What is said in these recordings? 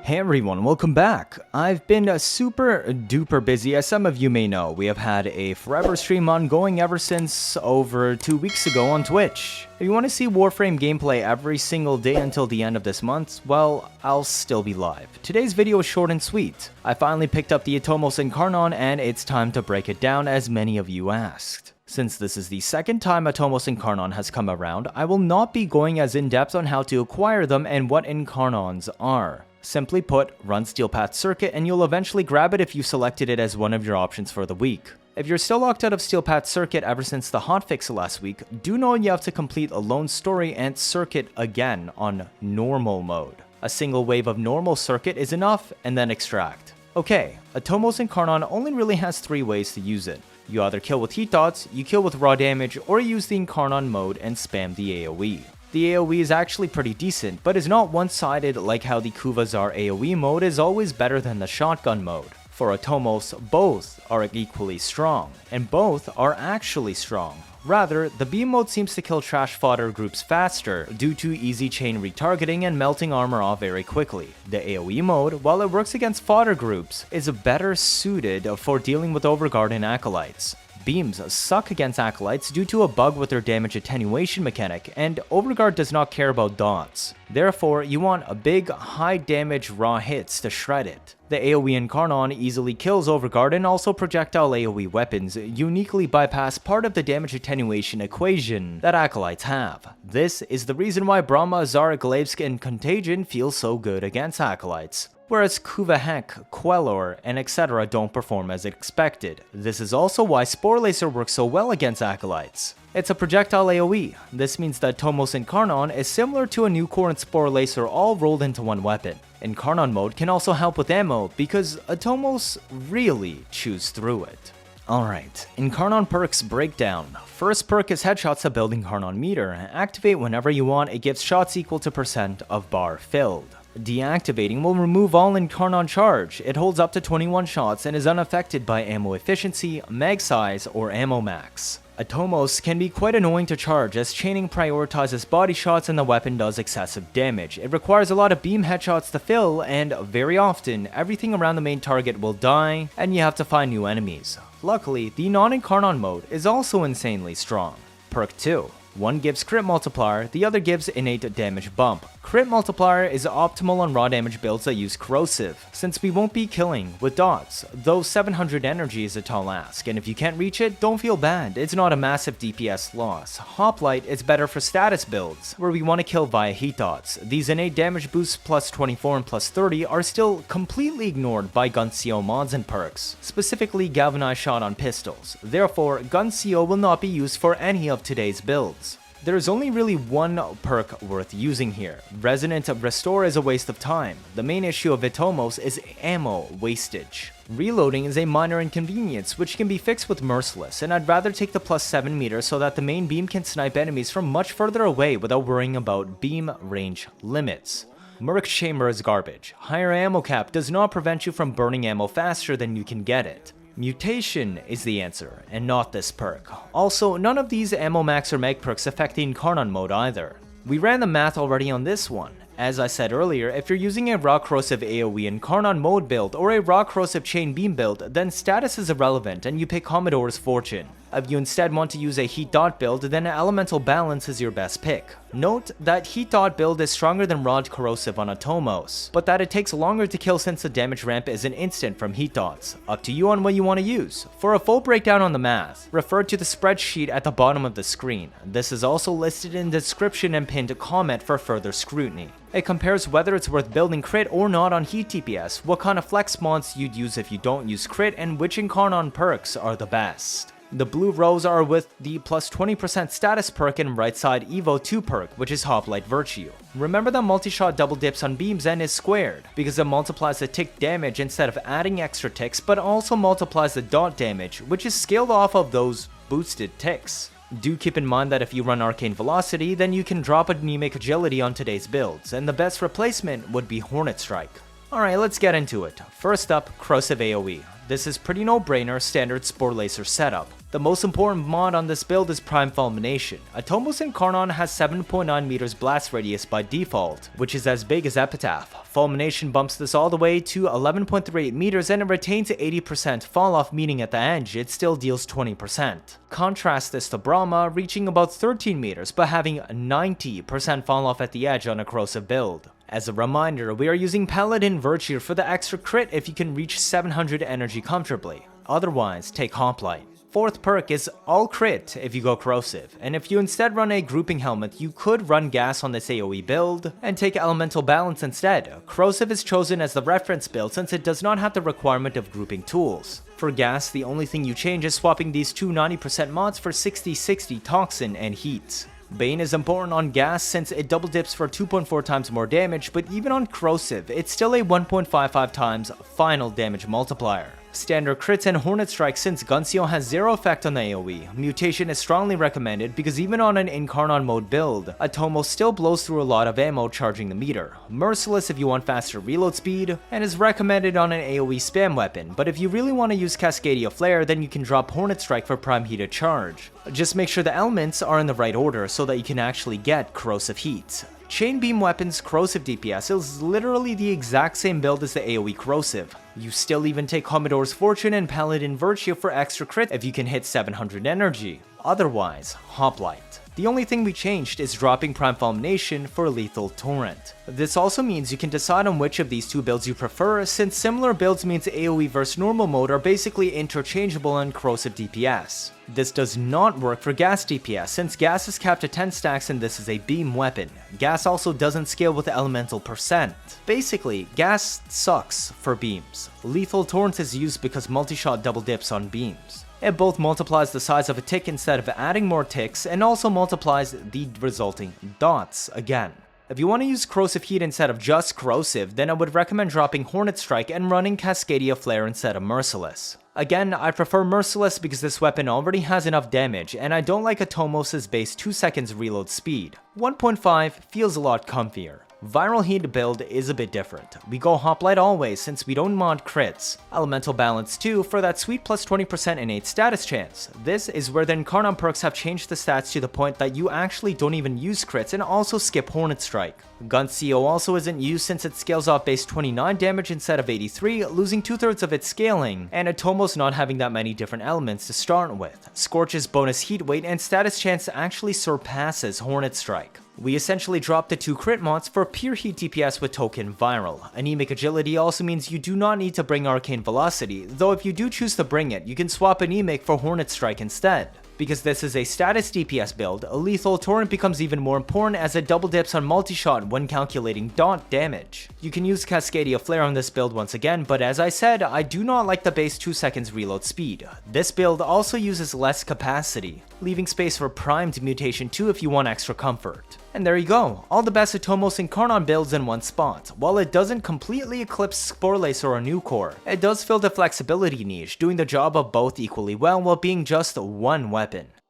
Hey everyone, welcome back. I've been super duper busy, as some of you may know. We have had a forever stream ongoing ever since over 2 weeks ago on Twitch. If you want to see Warframe gameplay every single day until the end of this month, well, I'll still be live. Today's video is short and sweet. I finally picked up the Atomos Incarnon and it's time to break it down as many of you asked. Since this is the second time Atomos Incarnon has come around, I will not be going as in-depth on how to acquire them and what Incarnons are. Simply put, run Steel Path Circuit and you'll eventually grab it if you selected it as one of your options for the week. If you're still locked out of Steel Path Circuit ever since the hotfix last week, do know you have to complete a lone story and circuit again on normal mode. A single wave of normal circuit is enough, and then extract. Okay, Atomos Incarnon only really has 3 ways to use it. You either kill with heat dots, you kill with raw damage, or use the Incarnon mode and spam the AoE. The AoE is actually pretty decent, but is not one-sided like how the Kuvazar AoE mode is always better than the shotgun mode. For Atomos, both are equally strong, and both are actually strong. Rather, the beam mode seems to kill trash fodder groups faster due to easy chain retargeting and melting armor off very quickly. The AoE mode, while it works against fodder groups, is better suited for dealing with Overguard and Acolytes. Beams suck against Acolytes due to a bug with their damage attenuation mechanic, and Overguard does not care about dots. Therefore, you want a big, high damage raw hits to shred it. The AoE Incarnon easily kills Overguard, and also projectile AoE weapons uniquely bypass part of the damage attenuation equation that Acolytes have. This is the reason why Brahma, Zara, Glaivesk, and Contagion feel so good against Acolytes, whereas Kuvahek, Quelor, and etc. don't perform as expected. This is also why Spore Lacer works so well against Acolytes. It's a projectile AoE. This means that Atomos Incarnon is similar to a Nucor and Spore Lacer all rolled into one weapon. Incarnon mode can also help with ammo because Atomos really chews through it. Alright, Incarnon perks breakdown. First perk is headshots to build Incarnon meter. Activate whenever you want, it gives shots equal to % of bar filled. Deactivating will remove all Incarnon charge. It holds up to 21 shots and is unaffected by ammo efficiency, mag size, or ammo max. Atomos can be quite annoying to charge as chaining prioritizes body shots and the weapon does excessive damage. It requires a lot of beam headshots to fill, and very often everything around the main target will die and you have to find new enemies. Luckily, the non-Incarnon mode is also insanely strong. Perk 2. One gives crit multiplier, the other gives innate damage bump. Crit multiplier is optimal on raw damage builds that use corrosive, since we won't be killing with dots, though 700 energy is a tall ask, and if you can't reach it, don't feel bad, it's not a massive DPS loss. Hoplite is better for status builds, where we want to kill via heat dots. These innate damage boosts plus 24 and plus 30 are still completely ignored by GunCO mods and perks, specifically Galvanized Shot on pistols. Therefore, GunCO will not be used for any of today's builds. There is only really one perk worth using here. Resonant Restore is a waste of time. The main issue of Atomos is ammo wastage. Reloading is a minor inconvenience, which can be fixed with Merciless, and I'd rather take the plus 7 meters so that the main beam can snipe enemies from much further away without worrying about beam range limits. Merc's Chamber is garbage. Higher ammo cap does not prevent you from burning ammo faster than you can get it. Mutation is the answer, and not this perk. Also, none of these ammo max or mag perks affect the Incarnon mode either. We ran the math already on this one. As I said earlier, if you're using a raw corrosive AoE Incarnon mode build or a raw corrosive chain beam build, then status is irrelevant and you pick Commodore's Fortune. If you instead want to use a heat dot build, then elemental balance is your best pick. Note that heat dot build is stronger than raw corrosive on Atomos, but that it takes longer to kill since the damage ramp is an instant from heat dots. Up to you on what you want to use. For a full breakdown on the math, refer to the spreadsheet at the bottom of the screen. This is also listed in the description and pinned comment for further scrutiny. It compares whether it's worth building crit or not on heat TPS, what kind of flex mods you'd use if you don't use crit, and which Incarnon perks are the best. The blue rows are with the plus 20% status perk and right side Evo 2 perk, which is Hoplite Virtue. Remember that Multishot double dips on beams and is squared, because it multiplies the tick damage instead of adding extra ticks, but also multiplies the dot damage, which is scaled off of those boosted ticks. Do keep in mind that if you run Arcane Velocity, then you can drop Anemic Agility on today's builds, and the best replacement would be Hornet Strike. Alright, let's get into it. First up, Corrosive AoE. This is pretty no-brainer standard Spore Lacer setup. The most important mod on this build is Prime Fulmination. Atomos Incarnon has 7.9 meters blast radius by default, which is as big as Epitaph. Fulmination bumps this all the way to 11.38 meters and it retains 80% falloff, meaning at the edge it still deals 20%. Contrast this to Brahma, reaching about 13 meters but having 90% falloff at the edge on a corrosive build. As a reminder, we are using Paladin Virtue for the extra crit if you can reach 700 energy comfortably. Otherwise, take Hoplite. Fourth perk is all crit if you go corrosive, and if you instead run a grouping helmet, you could run gas on this AoE build and take elemental balance instead. Corrosive is chosen as the reference build since it does not have the requirement of grouping tools. For gas, the only thing you change is swapping these two 90% mods for 60-60 toxin and heat. Bane is important on gas since it double dips for 2.4 times more damage, but even on corrosive, it's still a 1.55 times final damage multiplier. Standard crits and Hornet Strike since GunCO has zero effect on the AoE. Mutation is strongly recommended because even on an Incarnon mode build, Atomos still blows through a lot of ammo charging the meter. Merciless if you want faster reload speed, and is recommended on an AoE spam weapon, but if you really want to use Cascadia Flare, then you can drop Hornet Strike for prime heated charge. Just make sure the elements are in the right order so that you can actually get corrosive heat. Chain Beam Weapon's corrosive DPS is literally the exact same build as the AoE corrosive. You still even take Commodore's Fortune and Paladin Virtue for extra crit if you can hit 700 energy. Otherwise, Hoplite. The only thing we changed is dropping Prime Fulmination for Lethal Torrent. This also means you can decide on which of these two builds you prefer, since similar builds means AoE vs normal mode are basically interchangeable on corrosive DPS. This does not work for gas DPS since gas is capped at 10 stacks and this is a beam weapon. Gas also doesn't scale with the elemental percent. Basically, gas sucks for beams. Lethal Torrent is used because Multishot double dips on beams. It both multiplies the size of a tick instead of adding more ticks, and also multiplies the resulting dots again. If you want to use corrosive heat instead of just corrosive, then I would recommend dropping Hornet Strike and running Cascadia Flare instead of Merciless. Again, I prefer Merciless because this weapon already has enough damage, and I don't like Atomos' base 2 seconds reload speed. 1.5 feels a lot comfier. Viral Heat build is a bit different. We go Hoplite always since we don't mod crits. Elemental Balance 2 for that sweet plus 20% innate status chance. This is where the Incarnon perks have changed the stats to the point that you actually don't even use crits and also skip Hornet Strike. GunCO also isn't used since it scales off base 29 damage instead of 83, losing 2/3 of its scaling, and Atomos not having that many different elements to start with. Scorch's bonus heat weight and status chance actually surpasses Hornet Strike. We essentially dropped the two crit mods for pure heat DPS with token viral. Anemic agility also means you do not need to bring arcane velocity, though if you do choose to bring it, you can swap Anemic for Hornet Strike instead. Because this is a status DPS build, a Lethal Torrent becomes even more important as it double dips on Multishot when calculating dot damage. You can use Cascadia Flare on this build once again, but as I said, I do not like the base 2 seconds reload speed. This build also uses less capacity, leaving space for primed mutation 2 if you want extra comfort. And there you go, all the best Atomos Incarnon builds in one spot. While it doesn't completely eclipse Spore Lacer or New Core, it does fill the flexibility niche, doing the job of both equally well while being just one weapon.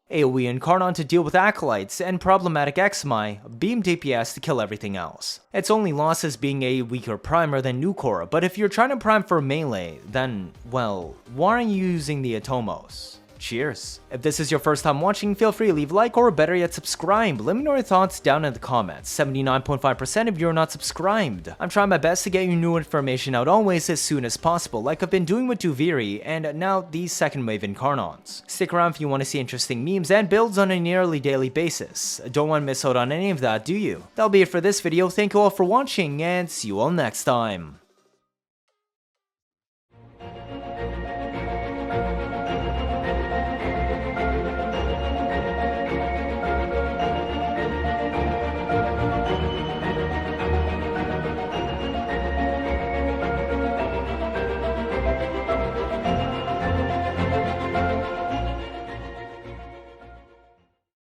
AoE Incarnon to deal with Acolytes, and problematic Xmi, Beam DPS to kill everything else. Its only loss is being a weaker primer than New Core, but if you're trying to prime for melee, then, well, why aren't you using the Atomos? Cheers. If this is your first time watching, feel free to leave a like or better yet subscribe. Let me know your thoughts down in the comments. 79.5% of you are not subscribed. I'm trying my best to get you new information out always as soon as possible, like I've been doing with Duviri and now these second wave Incarnons. Stick around if you want to see interesting memes and builds on a nearly daily basis. Don't want to miss out on any of that, do you? That'll be it for this video. Thank you all for watching and see you all next time.